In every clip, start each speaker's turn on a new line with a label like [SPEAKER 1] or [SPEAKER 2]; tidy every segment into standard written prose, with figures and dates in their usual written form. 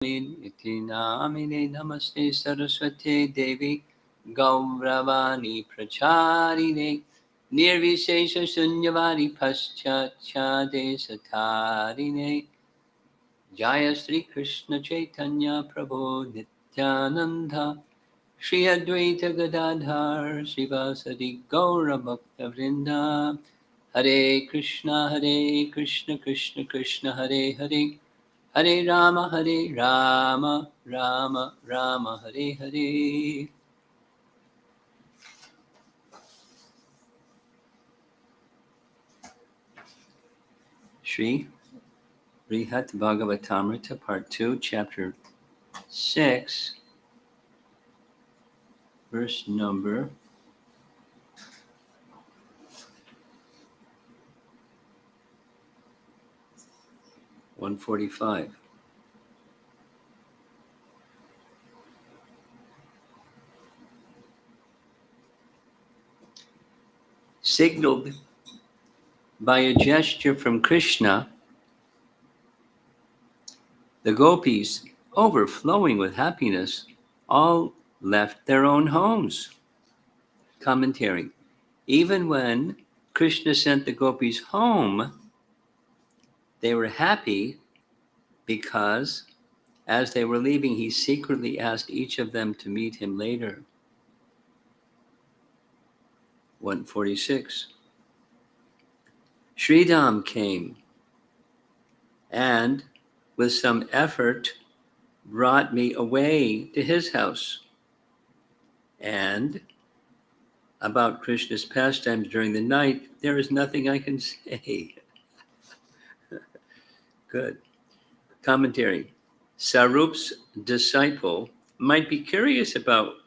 [SPEAKER 1] Iti namine namaste saraswate devi gauravani pracharine nirvishesha shunyavadi paschachade satarine Jaya Sri Krishna Chaitanya Prabhu Nityananda Shri Advaita Gadadhar Srivasadi Gaura Bhakta Vrinda Hare Krishna Krishna Krishna Hare Hare Hare Rama, Rama Rama, Hare Hare. Shri Brhad Bhagavatamrta, Part 2, Chapter 6, verse number 145. Signaled by a gesture from Krishna, the Gopis, overflowing with happiness, all left their own homes. Commentary. Even when Krishna sent the Gopis home, they were happy because as they were leaving, he secretly asked each of them to meet him later. 146. Sridham came and, with some effort, brought me away to his house. And about Krishna's pastimes during the night, there is nothing I can say. Good. Commentary. Sarup's disciple might be curious about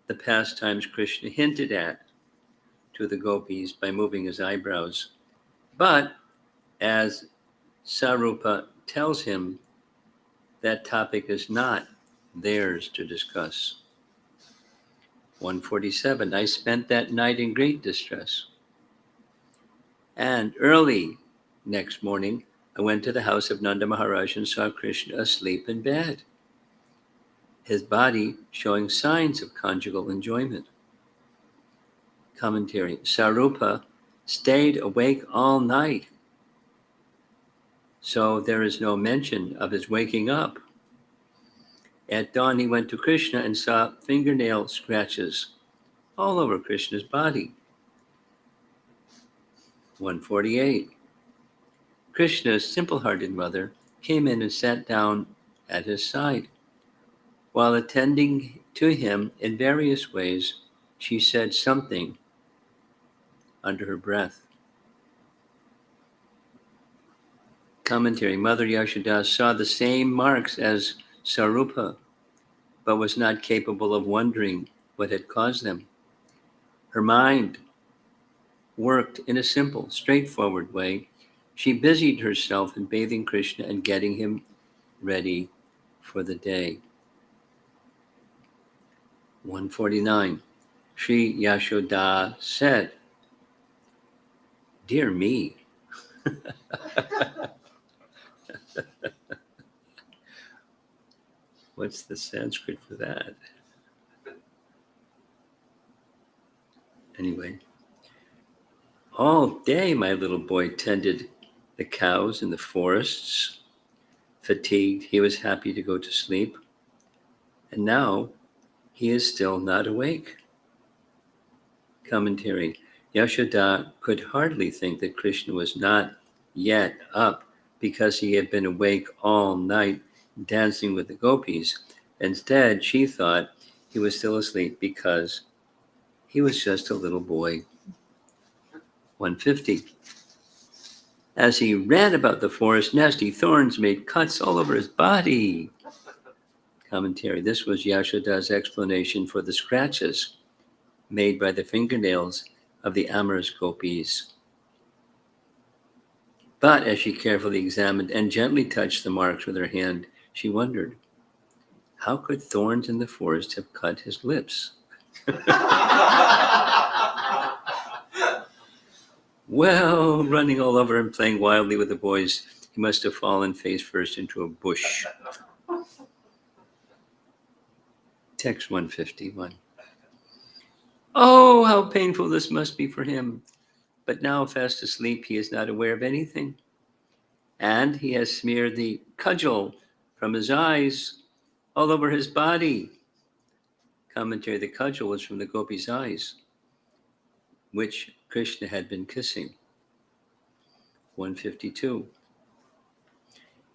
[SPEAKER 1] the pastimes Krishna hinted at to the gopis by moving his eyebrows. But as Sarupa tells him, that topic is not theirs to discuss. 147. I spent that night in great distress. And early next morning, I went to the house of Nanda Maharaj and saw Krishna asleep in bed, his body showing signs of conjugal enjoyment. Commentary. Sarupa stayed awake all night, so there is no mention of his waking up. At dawn, he went to Krishna and saw fingernail scratches all over Krishna's body. 148. Krishna's simple-hearted mother came in and sat down at his side. While attending to him in various ways, she said something under her breath. Commentary. Mother Yashoda saw the same marks as Sarupa, but was not capable of wondering what had caused them. Her mind worked in a simple, straightforward way. She busied herself in bathing Krishna and getting him ready for the day. 149. Sri Yashoda said, "Dear me." What's the Sanskrit for that? Anyway, all day my little boy tended the cows in the forests. Fatigued, he was happy to go to sleep. And now he is still not awake. Commentary. Yashoda could hardly think that Krishna was not yet up because he had been awake all night dancing with the gopis. Instead, she thought he was still asleep because he was just a little boy. 150. As he ran about the forest, nasty thorns made cuts all over his body. Commentary. This was Yashoda's explanation for the scratches made by the fingernails of the amorous gopis. But as she carefully examined and gently touched the marks with her hand, she wondered, how could thorns in the forest have cut his lips? Well, running all over and playing wildly with the boys, he must have fallen face first into a bush. Text 151. Oh, how painful this must be for him. But now, fast asleep, he is not aware of anything. And he has smeared the cudgel from his eyes all over his body. Commentary: the cudgel was from the Gopi's eyes, which Krishna had been kissing. 152.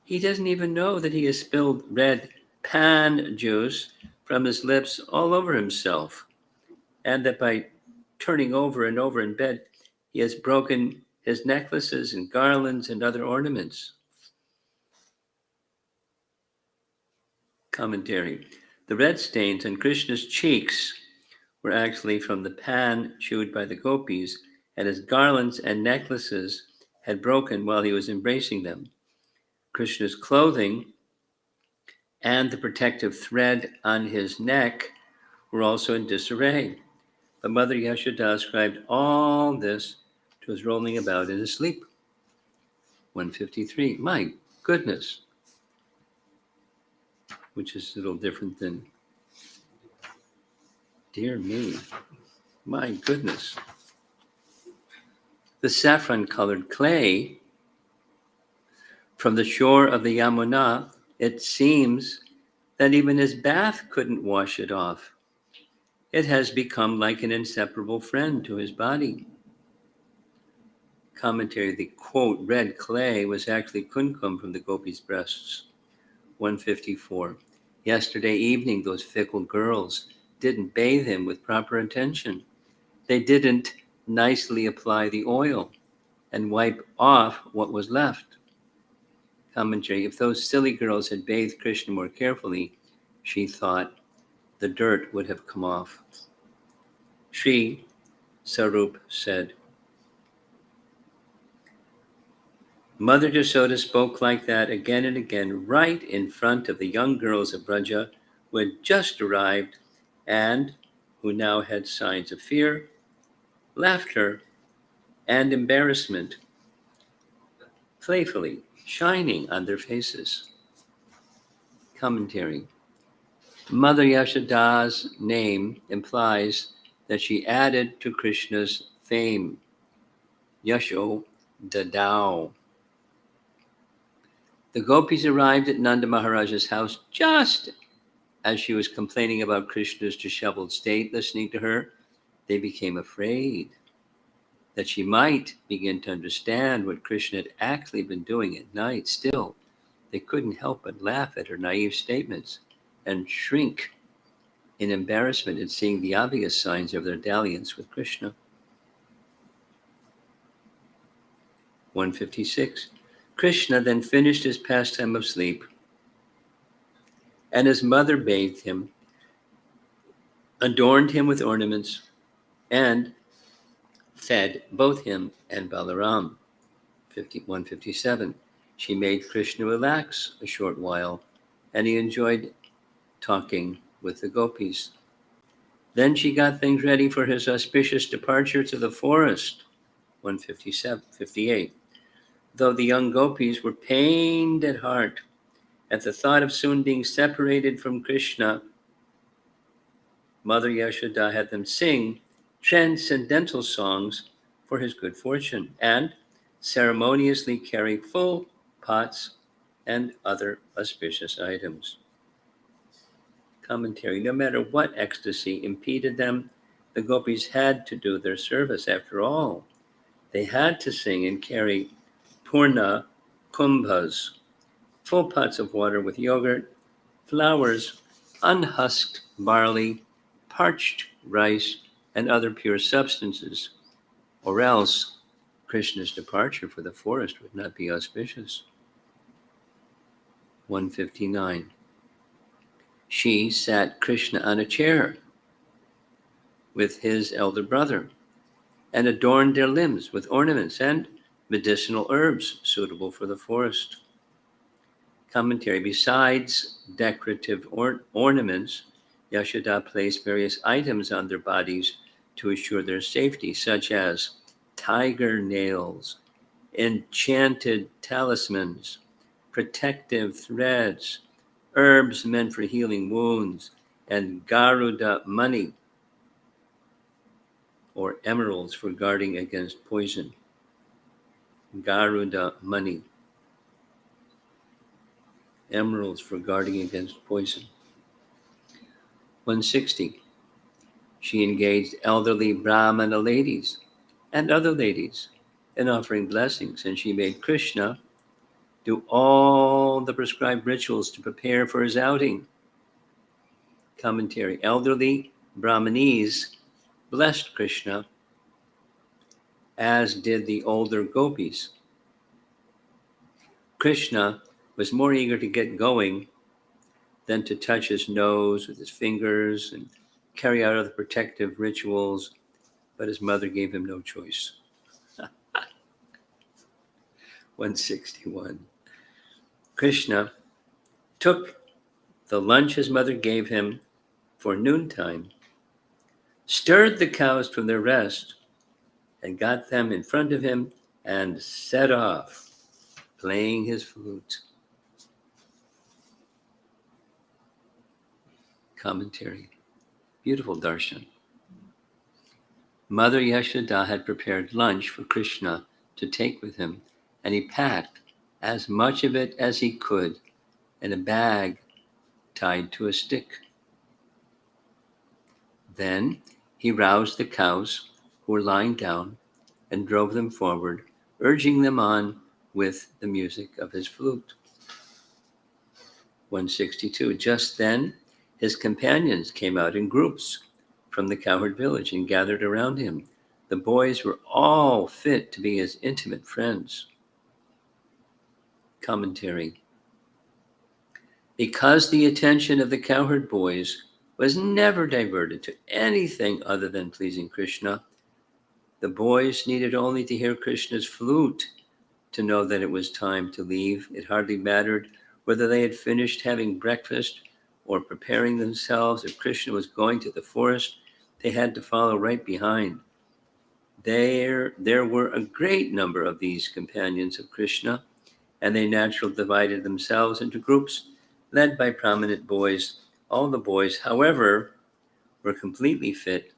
[SPEAKER 1] He doesn't even know that he has spilled red pan juice from his lips all over himself, and that by turning over and over in bed, he has broken his necklaces and garlands and other ornaments. Commentary: the red stains on Krishna's cheeks were actually from the pan chewed by the gopis, and his garlands and necklaces had broken while he was embracing them. Krishna's clothing and the protective thread on his neck were also in disarray. But Mother Yashoda ascribed all this to his rolling about in his sleep. 153. My goodness. Which is a little different than dear me. My goodness. The saffron-colored clay from the shore of the Yamuna, it seems that even his bath couldn't wash it off. It has become like an inseparable friend to his body. Commentary: the quote, red clay was actually kumkum from the gopis' breasts. 154. Yesterday evening, those fickle girls didn't bathe him with proper attention. They didn't nicely apply the oil and wipe off what was left. Commentary: if those silly girls had bathed Krishna more carefully, she thought, the dirt would have come off. Sri Sarup said, Mother Yashoda spoke like that again and again, right in front of the young girls of Braja who had just arrived and who now had signs of fear, laughter, and embarrassment playfully shining on their faces. Commentary: Mother Yashoda's name implies that she added to Krishna's fame. Yasho Dadao. The gopis arrived at Nanda Maharaja's house just as she was complaining about Krishna's disheveled state. Listening to her, they became afraid that she might begin to understand what Krishna had actually been doing at night. Still, they couldn't help but laugh at her naive statements and shrink in embarrassment at seeing the obvious signs of their dalliance with Krishna. 156. Krishna then finished his pastime of sleep, and his mother bathed him, adorned him with ornaments, and fed both him and Balaram. 157. She made Krishna relax a short while, and he enjoyed talking with the gopis. Then she got things ready for his auspicious departure to the forest. 158. Though the young gopis were pained at heart at the thought of soon being separated from Krishna, Mother Yashoda had them sing transcendental songs for his good fortune and ceremoniously carry full pots and other auspicious items. Commentary: no matter what ecstasy impeded them, the gopis had to do their service. After all, they had to sing and carry purna kumbhas, full pots of water with yogurt, flowers, unhusked barley, parched rice, and other pure substances, or else Krishna's departure for the forest would not be auspicious. 159. She sat Krishna on a chair with his elder brother and adorned their limbs with ornaments and medicinal herbs suitable for the forest. Commentary: besides decorative ornaments, Yashoda placed various items on their bodies to assure their safety, such as tiger nails, enchanted talismans, protective threads, herbs meant for healing wounds, and Garuda money, or emeralds for guarding against poison. Garuda money, emeralds for guarding against poison. 160. She engaged elderly Brahmana ladies and other ladies in offering blessings, and she made Krishna do all the prescribed rituals to prepare for his outing. Commentary. Elderly Brahmanes blessed Krishna, as did the older gopis. Krishna was more eager to get going than to touch his nose with his fingers and carry out other protective rituals, but his mother gave him no choice. 161. Krishna took the lunch his mother gave him for noontime, stirred the cows from their rest, and got them in front of him and set off, playing his flute. Commentary. Beautiful darshan. Mother Yashoda had prepared lunch for Krishna to take with him, and he packed as much of it as he could in a bag tied to a stick. Then he roused the cows who were lying down and drove them forward, urging them on with the music of his flute. 162. Just then, his companions came out in groups from the cowherd village and gathered around him. The boys were all fit to be his intimate friends. Commentary. Because the attention of the cowherd boys was never diverted to anything other than pleasing Krishna, the boys needed only to hear Krishna's flute to know that it was time to leave. It hardly mattered whether they had finished having breakfast or preparing themselves. If Krishna was going to the forest, they had to follow right behind. There were a great number of these companions of Krishna, and they naturally divided themselves into groups led by prominent boys. All the boys, however, were completely fit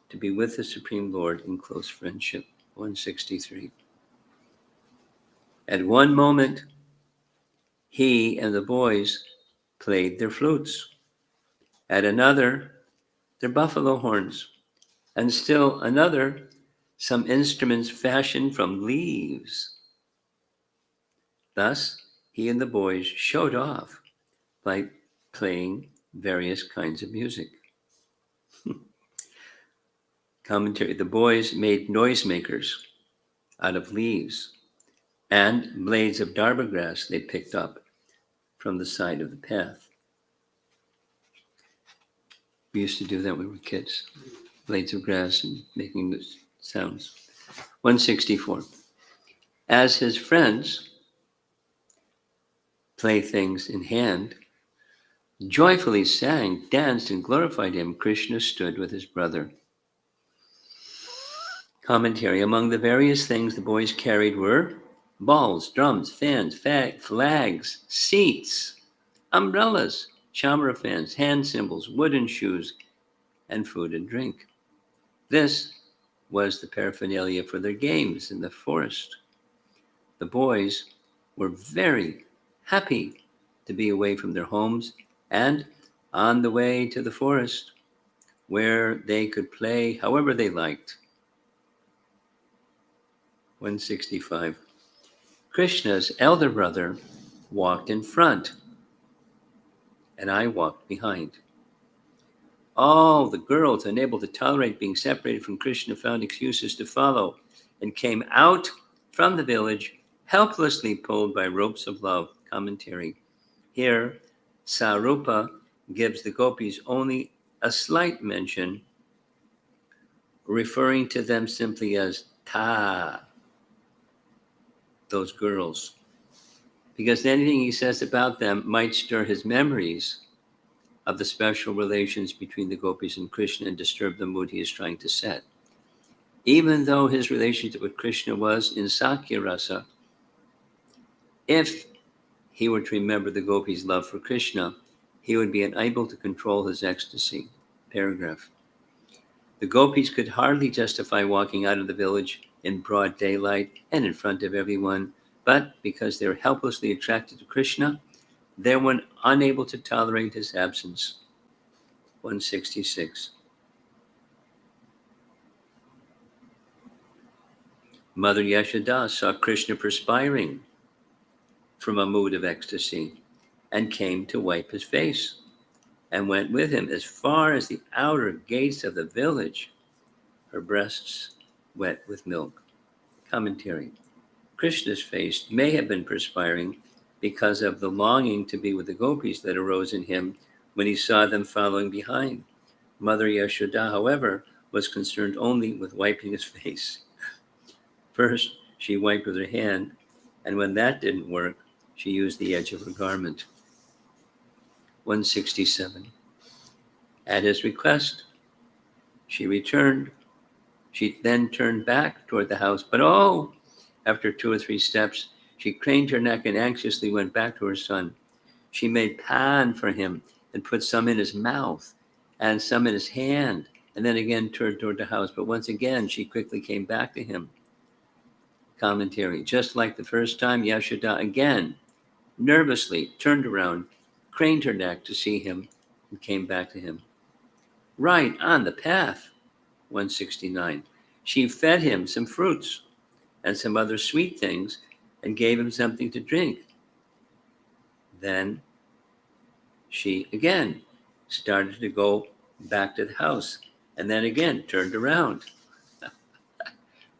[SPEAKER 1] to be with the Supreme Lord in close friendship. 163. At one moment, he and the boys played their flutes. At another, their buffalo horns. And still another, some instruments fashioned from leaves. Thus, he and the boys showed off by playing various kinds of music. Commentary. The boys made noisemakers out of leaves and blades of dharma grass they picked up from the side of the path. We used to do that when we were kids. Blades of grass and making those sounds. 164. As his friends, playthings in hand, joyfully sang, danced, and glorified him, Krishna stood with his brother. Commentary. Among the various things the boys carried were balls, drums, fans, flags, seats, umbrellas, chamara fans, hand cymbals, wooden shoes, and food and drink. This was the paraphernalia for their games in the forest. The boys were very happy to be away from their homes and on the way to the forest, where they could play however they liked. 165. Krishna's elder brother walked in front, and I walked behind. All the girls, unable to tolerate being separated from Krishna, found excuses to follow and came out from the village, helplessly pulled by ropes of love. Commentary. Here, Sarupa gives the gopis only a slight mention, referring to them simply as ta, those girls, because anything he says about them might stir his memories of the special relations between the gopis and Krishna and disturb the mood he is trying to set. Even though his relationship with Krishna was in Sakya Rasa, if he were to remember the gopis' love for Krishna, he would be unable to control his ecstasy. Paragraph. The gopis could hardly justify walking out of the village in broad daylight and in front of everyone, but because they were helplessly attracted to Krishna, they were unable to tolerate his absence. 166. Mother Yashoda saw Krishna perspiring from a mood of ecstasy and came to wipe his face and went with him as far as the outer gates of the village, her breasts wet with milk. Commentary. Krishna's face may have been perspiring because of the longing to be with the gopis that arose in him when he saw them following behind. Mother Yashoda, however, was concerned only with wiping his face. First, she wiped with her hand, and when that didn't work, she used the edge of her garment. 167. At his request, she returned. She then turned back toward the house, but after 2 or 3 steps, she craned her neck and anxiously went back to her son. She made pan for him and put some in his mouth and some in his hand, and then again turned toward the house. But once again, she quickly came back to him. Commentary. Just like the first time, Yashoda again nervously turned around, craned her neck to see him, and came back to him. Right on the path. 169. She fed him some fruits and some other sweet things and gave him something to drink. Then she again started to go back to the house and then again turned around.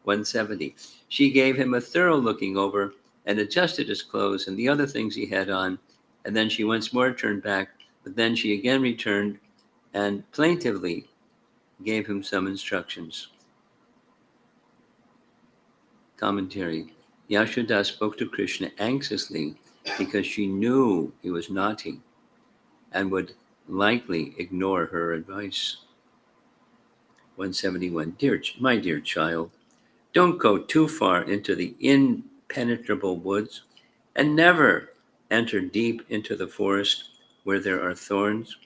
[SPEAKER 1] 170. She gave him a thorough looking over and adjusted his clothes and the other things he had on, and then she once more turned back, but then she again returned and plaintively gave him some instructions. Commentary. Yashoda spoke to Krishna anxiously because she knew he was naughty and would likely ignore her advice. 171. My dear child, don't go too far into the impenetrable woods and never enter deep into the forest where there are thorns.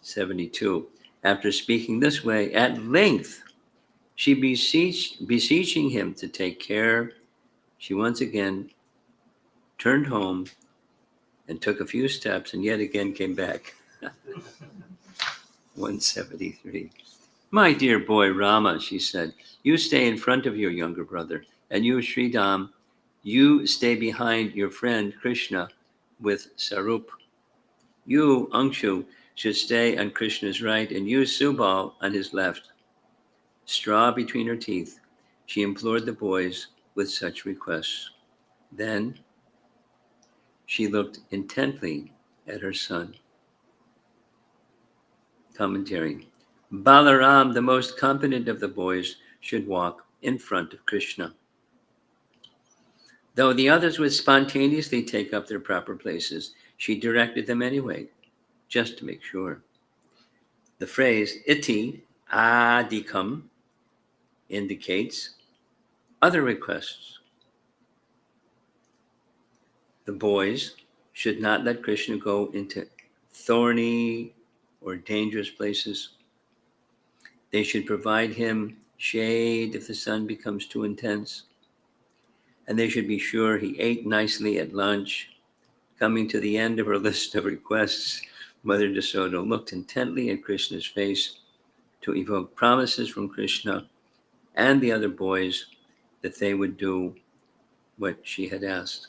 [SPEAKER 1] 72. After speaking this way, at length, she beseeching him to take care, she once again turned home and took a few steps and yet again came back. 173. My dear boy Rama, she said, you stay in front of your younger brother, and you, Sridham, you stay behind your friend Krishna with Sarup. You, Angshu, should stay on Krishna's right, and you, Subal, on his left. Straw between her teeth, she implored the boys with such requests. Then she looked intently at her son. Commentary. Balaram, the most competent of the boys, should walk in front of Krishna, though the others would spontaneously take up their proper places. She directed them anyway, just to make sure. The phrase iti adikam indicates other requests. The boys should not let Krishna go into thorny or dangerous places. They should provide him shade if the sun becomes too intense. And they should be sure he ate nicely at lunch. Coming to the end of her list of requests, Mother Yasoda looked intently at Krishna's face to evoke promises from Krishna and the other boys that they would do what she had asked.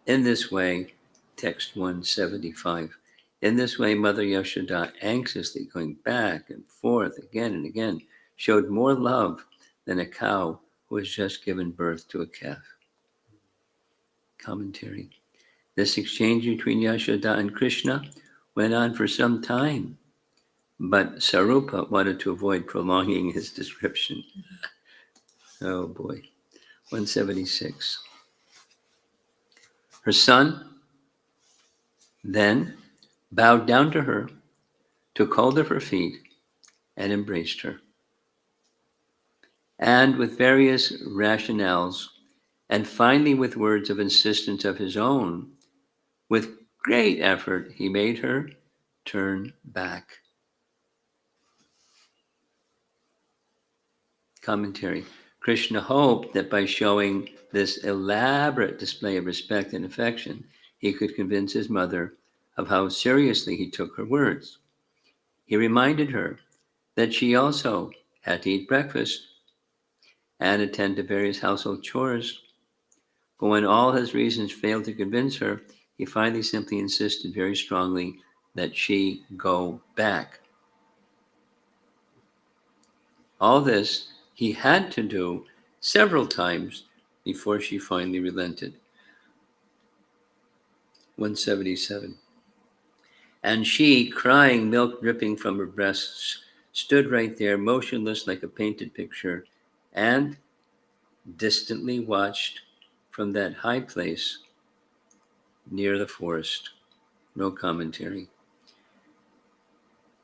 [SPEAKER 1] In this way, text 175, in this way, Mother Yashoda, anxiously going back and forth again and again, showed more love than a cow who has just given birth to a calf. Commentary. This exchange between Yashoda and Krishna went on for some time, but Sarupa wanted to avoid prolonging his description. Oh boy. 176. Her son then bowed down to her, took hold of her feet, and embraced her. And with various rationales, and finally with words of insistence of his own, With great effort, he made her turn back. Commentary. Krishna hoped that by showing this elaborate display of respect and affection, he could convince his mother of how seriously he took her words. He reminded her that she also had to eat breakfast and attend to various household chores. But when all his reasons failed to convince her, he finally simply insisted very strongly that she go back. All this he had to do several times before she finally relented. 177. And she, crying, milk dripping from her breasts, stood right there, motionless like a painted picture, and distantly watched from that high place near the forest. No commentary.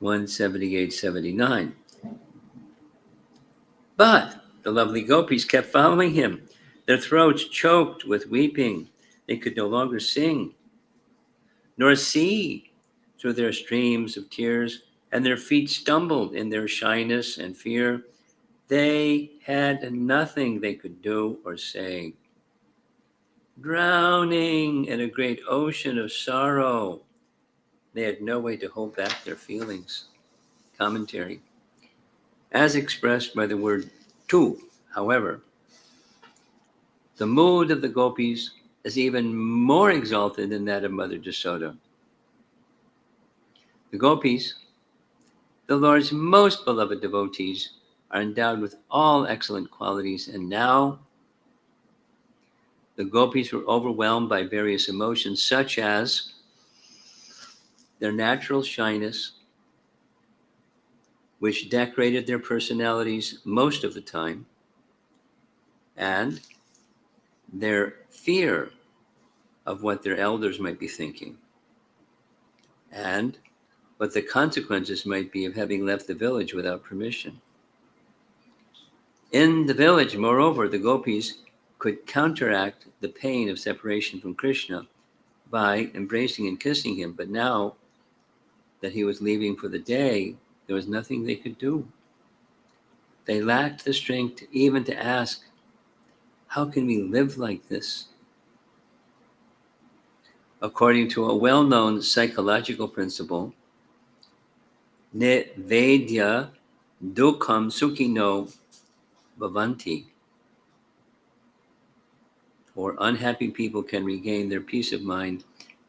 [SPEAKER 1] 178-79. But the lovely gopis kept following him, their throats choked with weeping. They could no longer sing, nor see through their streams of tears, and their feet stumbled in their shyness and fear. They had nothing they could do or say. Drowning in a great ocean of sorrow, they had no way to hold back their feelings. Commentary. As expressed by the word tu, however, the mood of the gopis is even more exalted than that of Mother Jasoda. The gopis, the Lord's most beloved devotees, are endowed with all excellent qualities, and now the gopis were overwhelmed by various emotions, such as their natural shyness, which decorated their personalities most of the time, and their fear of what their elders might be thinking, and what the consequences might be of having left the village without permission. In the village, moreover, the gopis could counteract the pain of separation from Krishna by embracing and kissing him, but now that he was leaving for the day, there was nothing they could do. They lacked the strength even to ask, how can we live like this? According to a well-known psychological principle, Vedya dukkam sukhino bhavanti, or unhappy people can regain their peace of mind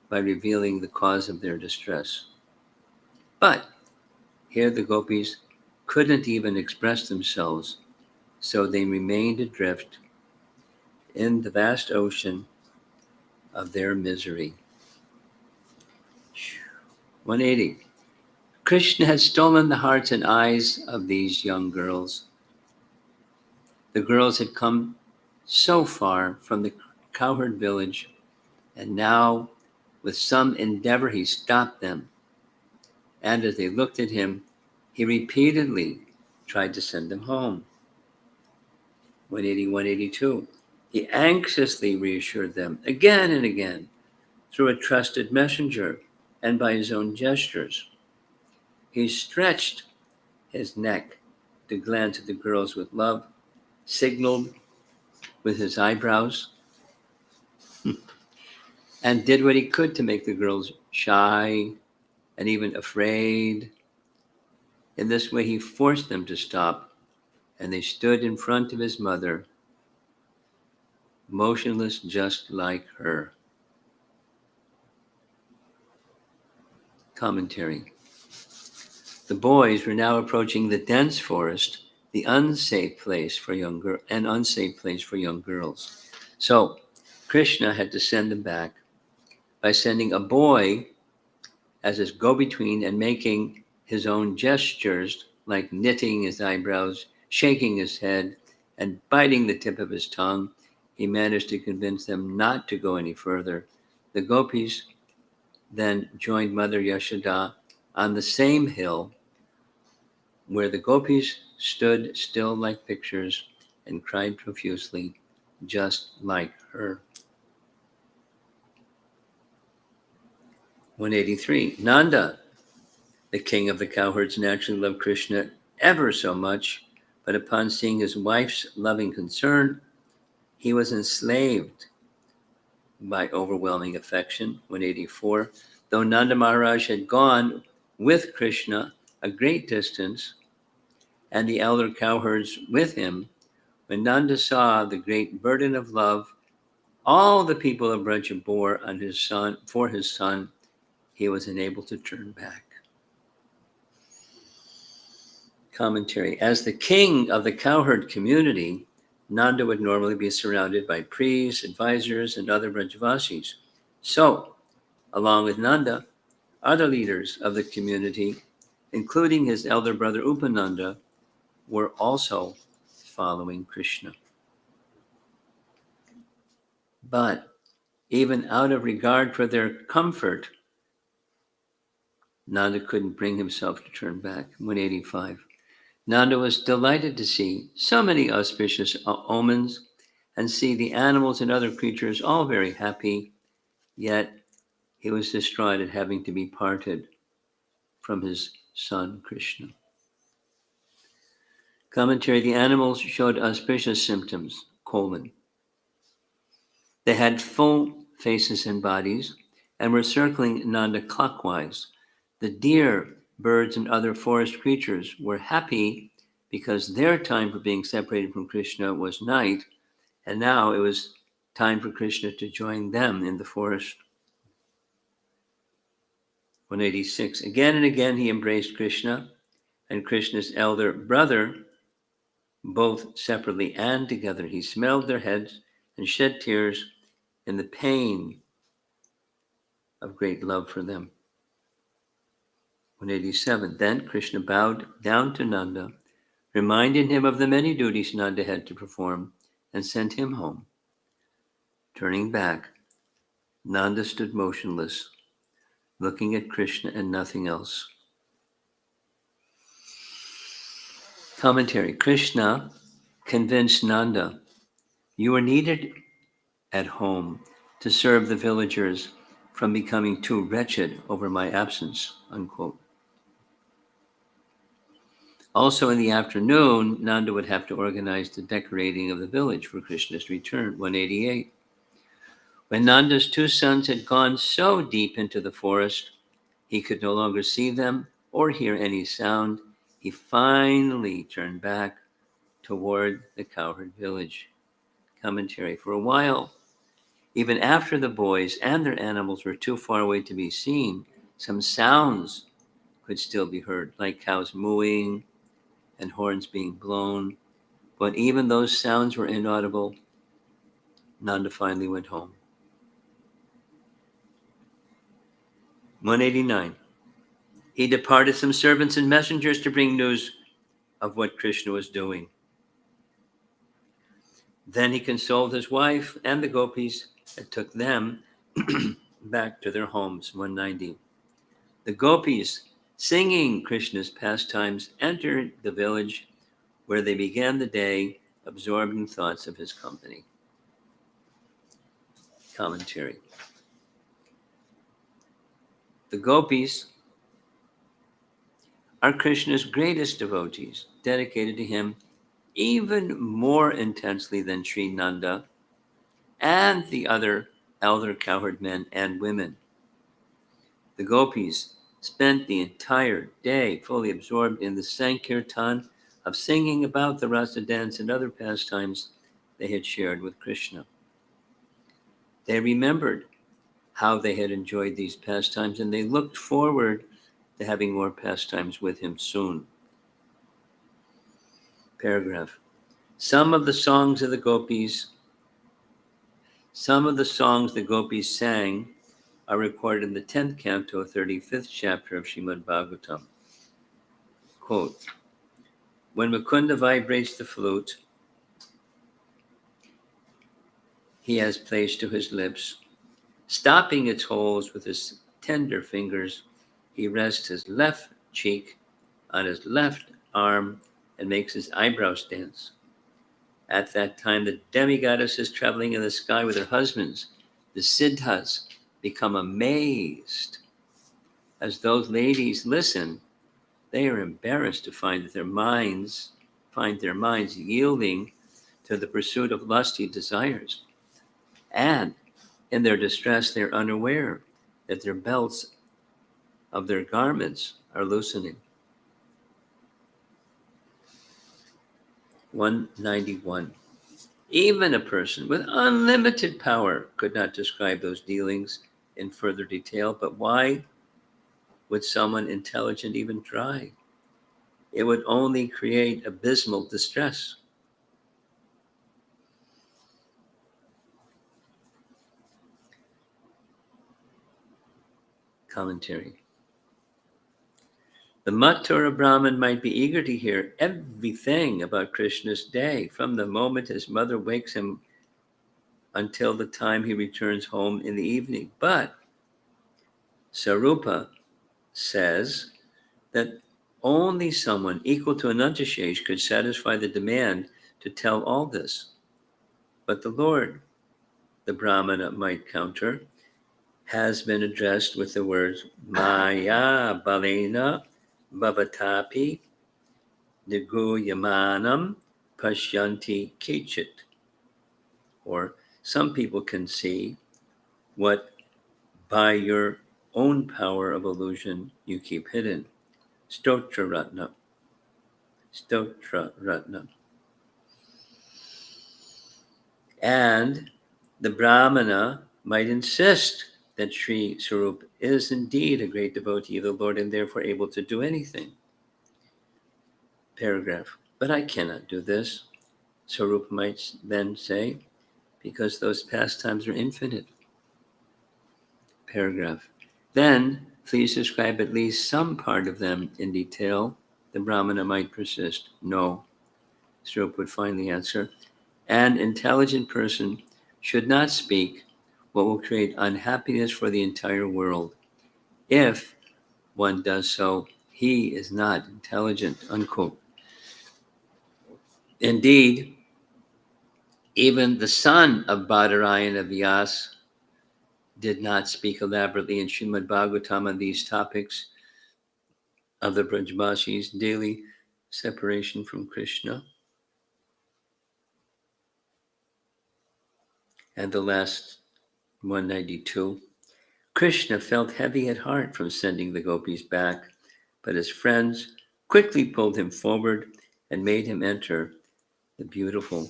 [SPEAKER 1] by revealing the cause of their distress. But here the gopis couldn't even express themselves, so they remained adrift in the vast ocean of their misery. 180. Krishna had stolen the hearts and eyes of these young girls. The girls had come so far from the cowherd village, and now, with some endeavor, he stopped them. And as they looked at him, he repeatedly tried to send them home. 180, 182. He anxiously reassured them again and again through a trusted messenger and by his own gestures. He stretched his neck to glance at the girls with love, signaled with his eyebrows, and did what he could to make the girls shy and even afraid. In this way, he forced them to stop, and they stood in front of his mother, motionless just like her. Commentary. The boys were now approaching the dense forest, the unsafe place for young girls. So Krishna had to send them back by sending a boy as his go-between and making his own gestures, like knitting his eyebrows, shaking his head, and biting the tip of his tongue. He managed to convince them not to go any further. The gopis then joined Mother Yashoda on the same hill where the gopis stood still like pictures and cried profusely, just like her. 183. Nanda, the king of the cowherds, naturally loved Krishna ever so much, but upon seeing his wife's loving concern, he was enslaved by overwhelming affection. 184. Though Nanda Maharaj had gone with Krishna a great distance, and the elder cowherds with him, when Nanda saw the great burden of love all the people of Braja bore on his son for his son, he was unable to turn back. Commentary. As the king of the cowherd community, Nanda would normally be surrounded by priests, advisors, and other Brajavasis. So, along with Nanda, other leaders of the community, including his elder brother Upananda, were also following Krishna. But even out of regard for their comfort, Nanda couldn't bring himself to turn back. 185. Nanda was delighted to see so many auspicious omens and see the animals and other creatures all very happy, yet he was distraught at having to be parted from his son Krishna. Commentary. The animals showed auspicious symptoms, : they had full faces and bodies and were circling Nanda clockwise. The deer, birds, and other forest creatures were happy because their time for being separated from Krishna was night, and now it was time for Krishna to join them in the forest. 186. Again and again he embraced Krishna and Krishna's elder brother, both separately and together. He smelled their heads and shed tears in the pain of great love for them. 187. Then Krishna bowed down to Nanda, reminded him of the many duties Nanda had to perform, and sent him home. Turning back, Nanda stood motionless, looking at Krishna and nothing else. Commentary. Krishna convinced Nanda, you are needed at home to serve the villagers from becoming too wretched over my absence, unquote. Also in the afternoon, Nanda would have to organize the decorating of the village for Krishna's return. 188. When Nanda's two sons had gone so deep into the forest, he could no longer see them or hear any sound. He finally turned back toward the cowherd village. Commentary. For a while, even after the boys and their animals were too far away to be seen, some sounds could still be heard, like cows mooing and horns being blown. But even those sounds were inaudible. Nanda finally went home. 189. He departed some servants and messengers to bring news of what Krishna was doing. Then he consoled his wife and the gopis and took them back to their homes. 190. The gopis, singing Krishna's pastimes, entered the village where they began the day, absorbed in thoughts of his company. Commentary. The gopis are Krishna's greatest devotees, dedicated to him even more intensely than Sri Nanda and the other elder cowherd men and women. The gopis spent the entire day fully absorbed in the sankirtan of singing about the rasa dance and other pastimes they had shared with Krishna. They remembered how they had enjoyed these pastimes, and they looked forward to having more pastimes with him soon. Paragraph. Some of the songs the gopis sang are recorded in the 10th canto, 35th chapter of Srimad Bhagavatam. Quote, when Mukunda vibrates the flute, he has placed to his lips, stopping its holes with his tender fingers, he rests his left cheek on his left arm and makes his eyebrows dance. At that time, the demigoddesses traveling in the sky with their husbands, the siddhas, become amazed As those ladies listen, they are embarrassed to find their minds yielding to the pursuit of lusty desires. And in their distress, they're unaware that their belts of their garments are loosening. 191. Even a person with unlimited power could not describe those dealings in further detail, but why would someone intelligent even try? It would only create abysmal distress. Commentary. The Mathura Brahmin might be eager to hear everything about Krishna's day, from the moment his mother wakes him until the time he returns home in the evening. But Sarupa says that only someone equal to Anantashesh could satisfy the demand to tell all this. But the Lord, the Brahmana might counter, has been addressed with the words Maya Balena Bhavatapi Niguyamanam Pashyanti Kichit. Or some people can see what by your own power of illusion you keep hidden. Stotra Ratna. Stotra Ratna. And the Brahmana might insist that Sri Sarup is indeed a great devotee of the Lord and therefore able to do anything. Paragraph. But I cannot do this, Sarup might then say, because those pastimes are infinite. Paragraph. Then, please describe at least some part of them in detail. The Brahmana might persist. No, Sarup would finally answer. An intelligent person should not speak what will create unhappiness for the entire world. If one does so, he is not intelligent, unquote. Indeed, even the son of Badarayana Vyas did not speak elaborately in Srimad Bhagavatam on these topics of the Brajbasis' daily separation from Krishna. And the last 192. Krishna felt heavy at heart from sending the gopis back, but his friends quickly pulled him forward and made him enter the beautiful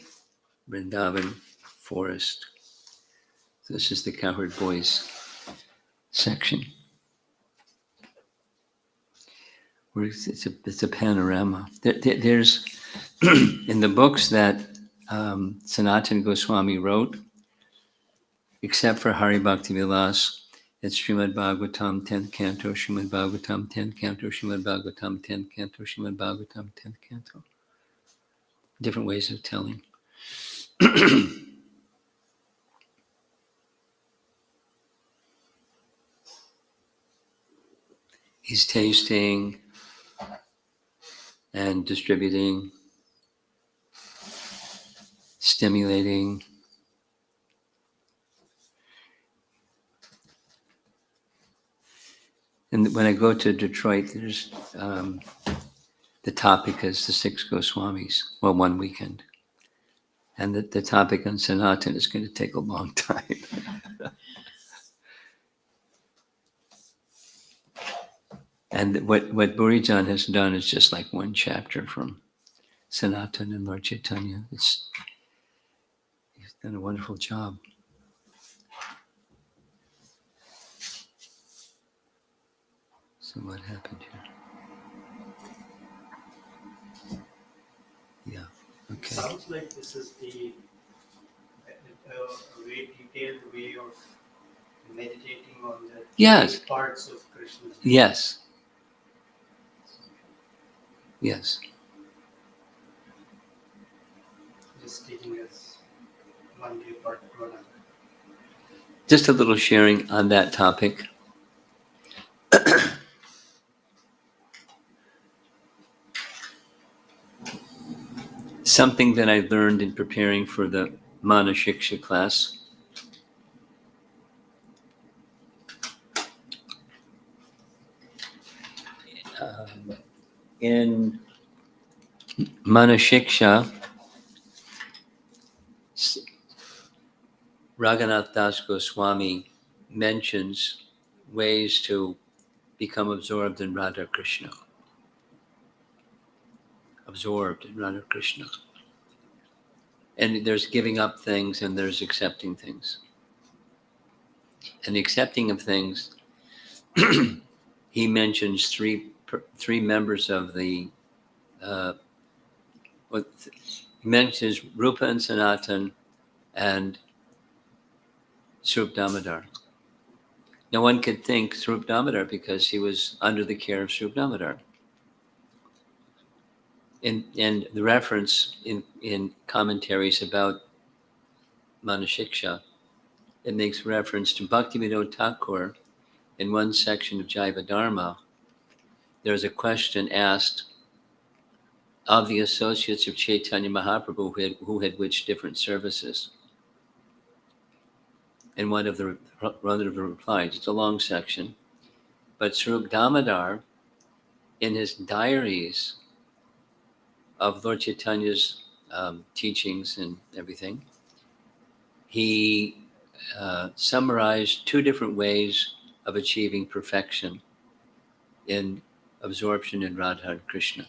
[SPEAKER 1] Vrindavan forest. This is the Cowherd Boys section. Where it's a panorama. There's in the books that Sanatana Goswami wrote, except for Hari Bhakti Vilas, it's Srimad Bhagavatam 10th Canto, Srimad Bhagavatam 10th Canto, Srimad Bhagavatam 10th Canto, Srimad Bhagavatam 10th Canto. Different ways of telling. He's tasting and distributing, stimulating. And when I go to Detroit, there's the topic is the 6 Goswamis, well, one weekend. And the topic on Sanatan is going to take a long time. And what Burijan has done is just like one chapter from Sanatan and Lord Chaitanya. He's done a wonderful job. So what happened here? Yeah. Okay.
[SPEAKER 2] Sounds like this is a very detailed way of meditating on the
[SPEAKER 1] Yes.
[SPEAKER 2] parts of Krishna.
[SPEAKER 1] Yes. Yes.
[SPEAKER 2] Just taking as one day part to another.
[SPEAKER 1] Just a little sharing on that topic. Something that I learned in preparing for the Manashiksha class. in Manashiksha, Raghunath Das Goswami mentions ways to become absorbed in Radha Krishna. Absorbed in Radha Krishna. And there's giving up things and there's accepting things. And the accepting of things, he mentions three members of the, he mentions Rupa and Sanatan and Swarup Damodar. Now one could think Swarup Damodar because he was under the care of Swarup Damodar. And the reference in commentaries about Manashiksha, it makes reference to Bhaktivinoda Thakur in one section of Jaiva Dharma. There's a question asked of the associates of Chaitanya Mahaprabhu who had which different services. And one of the replies, it's a long section, but Swarup Damodar, in his diaries of Lord Chaitanya's teachings and everything, he summarized two different ways of achieving perfection in absorption in Radha and Krishna.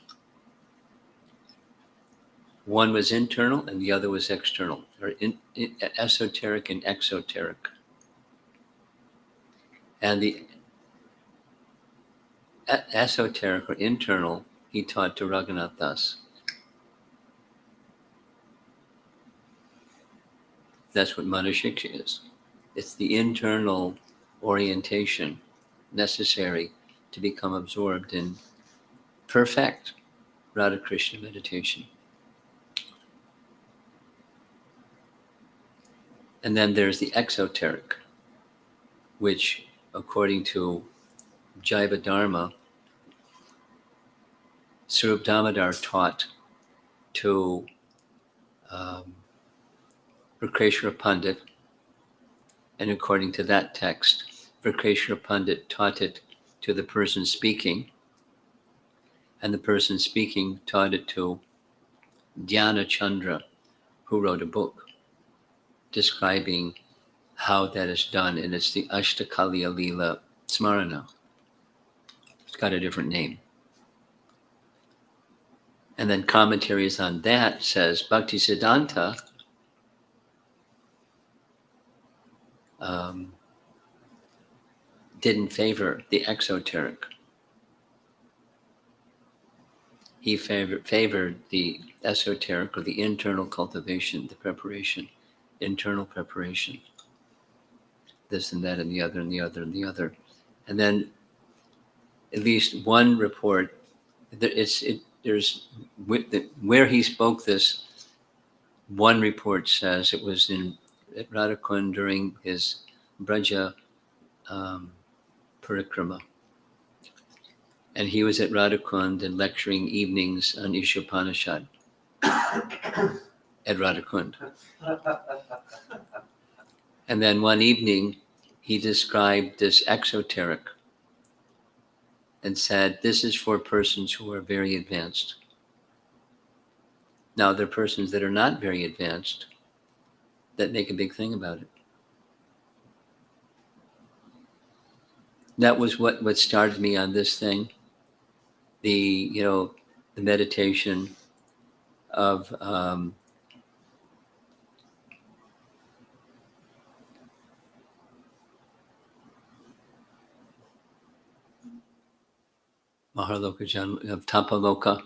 [SPEAKER 1] One was internal and the other was external, or esoteric and exoteric. And the esoteric or internal, he taught to Raghunath Das. That's what Manashiksha is. It's the internal orientation necessary to become absorbed in perfect Radha Krishna meditation. And then there's the exoteric, which, according to Jaiva Dharma, Swarup Damodar taught to Vrikeshwara Pandit, and according to that text, Vrikeshwara Pandit taught it to the person speaking, and the person speaking taught it to Dhyana Chandra, who wrote a book describing how that is done, and it's the Ashtakaliya Leela Smarana. It's got a different name. And then commentaries on that says Bhaktisiddhanta didn't favor the exoteric. He favored the esoteric, or the internal cultivation, the preparation, internal preparation. This and that and the other and the other and the other. And then at least one report, there's where he spoke this, one report says it was at Radhakund during his Braja Parikrama. And he was at Radhakund and lecturing evenings on Ishopanishad at Radhakund. And then one evening, he described this exoteric and said, this is for persons who are very advanced. Now, there are persons that are not very advanced that make a big thing about it. That was what started me on this thing. The meditation of Mahaloka of Tapaloka,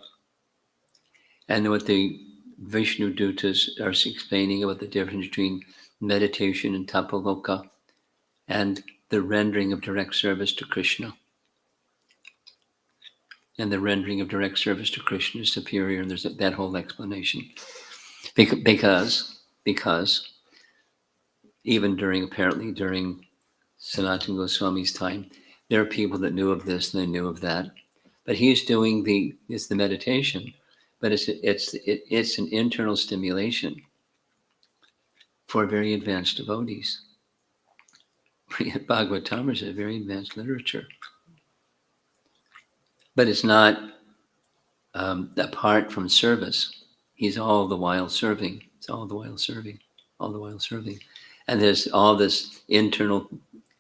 [SPEAKER 1] and what the Vishnu Dutas are explaining about the difference between meditation and Tapaloka and the rendering of direct service to Krishna. And the rendering of direct service to Krishna is superior, and there's that whole explanation. Because even apparently during Sanatana Goswami's time, there are people that knew of this and they knew of that. But he's doing it's the meditation, but it's an internal stimulation for very advanced devotees. Brhad Bhagavatamrta is a very advanced literature. But it's not apart from service. He's all the while serving. It's all the while serving, all the while serving. And there's all this internal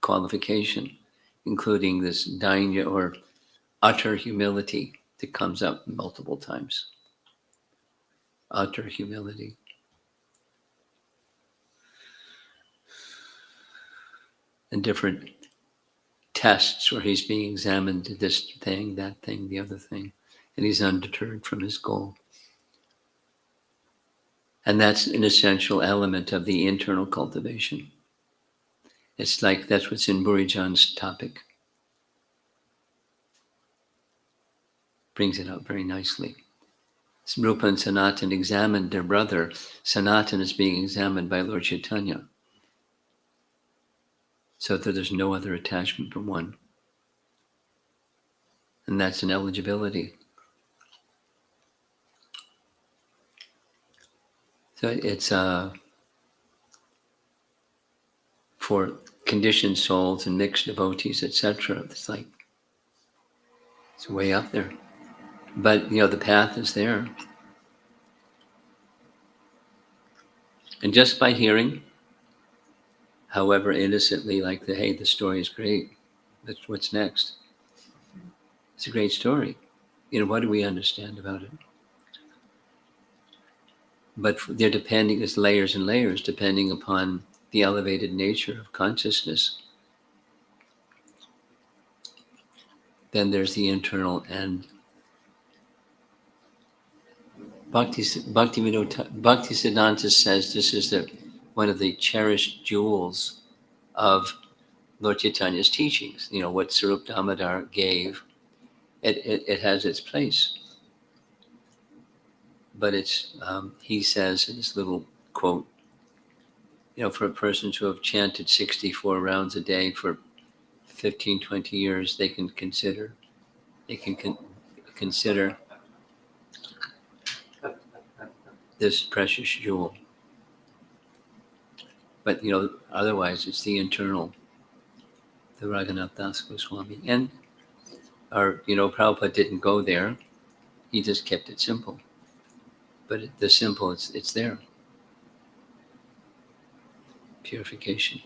[SPEAKER 1] qualification, including this dainya or utter humility that comes up multiple times. Utter humility. And different tests where he's being examined, this thing, that thing, the other thing, and he's undeterred from his goal. And that's an essential element of the internal cultivation. It's like that's what's in Burijan's topic. Brings it up very nicely. Rupa and Sanatan examined their brother. Sanatan is being examined by Lord Chaitanya, so that there's no other attachment from one. And that's an eligibility. So it's for conditioned souls and mixed devotees, etc. It's like, it's way up there. But, the path is there. And just by hearing, however innocently, like, hey, the story is great. That's what's next. It's a great story. What do we understand about it? But they're depending, as layers and layers, depending upon the elevated nature of consciousness. Then there's the internal, and Bhaktisiddhanta says this is one of the cherished jewels of Lord Chaitanya's teachings. What Sarup Damodar gave, it has its place. But it's, he says in this little quote, for a person to have chanted 64 rounds a day for 15, 20 years, they can consider this precious jewel. But, otherwise it's the internal, the Raghunath Das Goswami. And Prabhupada didn't go there. He just kept it simple. But the simple, it's there. Purification.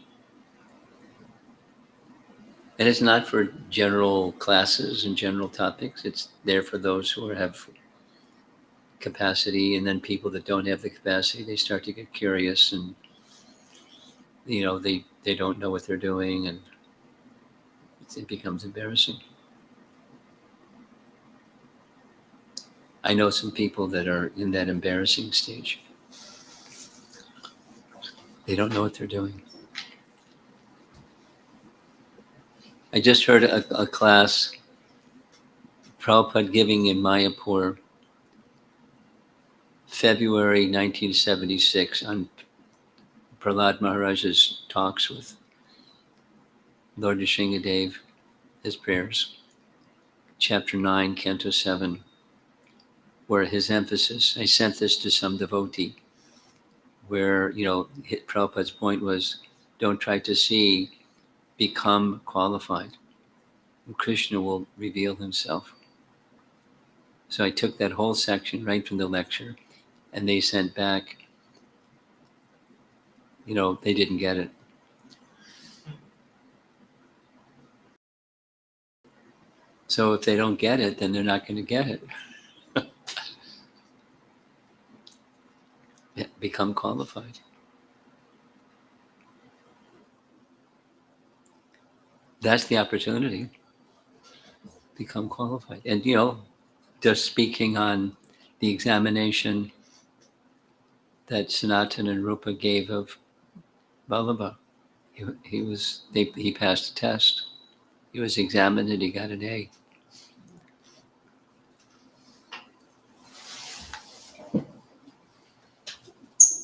[SPEAKER 1] And it's not for general classes and general topics. It's there for those who have capacity, and then people that don't have the capacity, they start to get curious, and they don't know what they're doing, and it becomes embarrassing. I know some people that are in that embarrassing stage. They don't know what they're doing. I just heard a class Prabhupada giving in Mayapur, February 1976, on Prahlad Maharaj's talks with Lord Nrsingadev, his prayers, chapter 9, canto 7, where his emphasis, I sent this to some devotee, where, Prabhupada's point was, don't try to see, become qualified, and Krishna will reveal himself. So I took that whole section right from the lecture, and they sent back, they didn't get it. So if they don't get it, then they're not going to get it. Yeah, become qualified. That's the opportunity. Become qualified. And, just speaking on the examination that Sanatana and Rupa gave of Vallabha, he passed the test. He was examined and he got an A.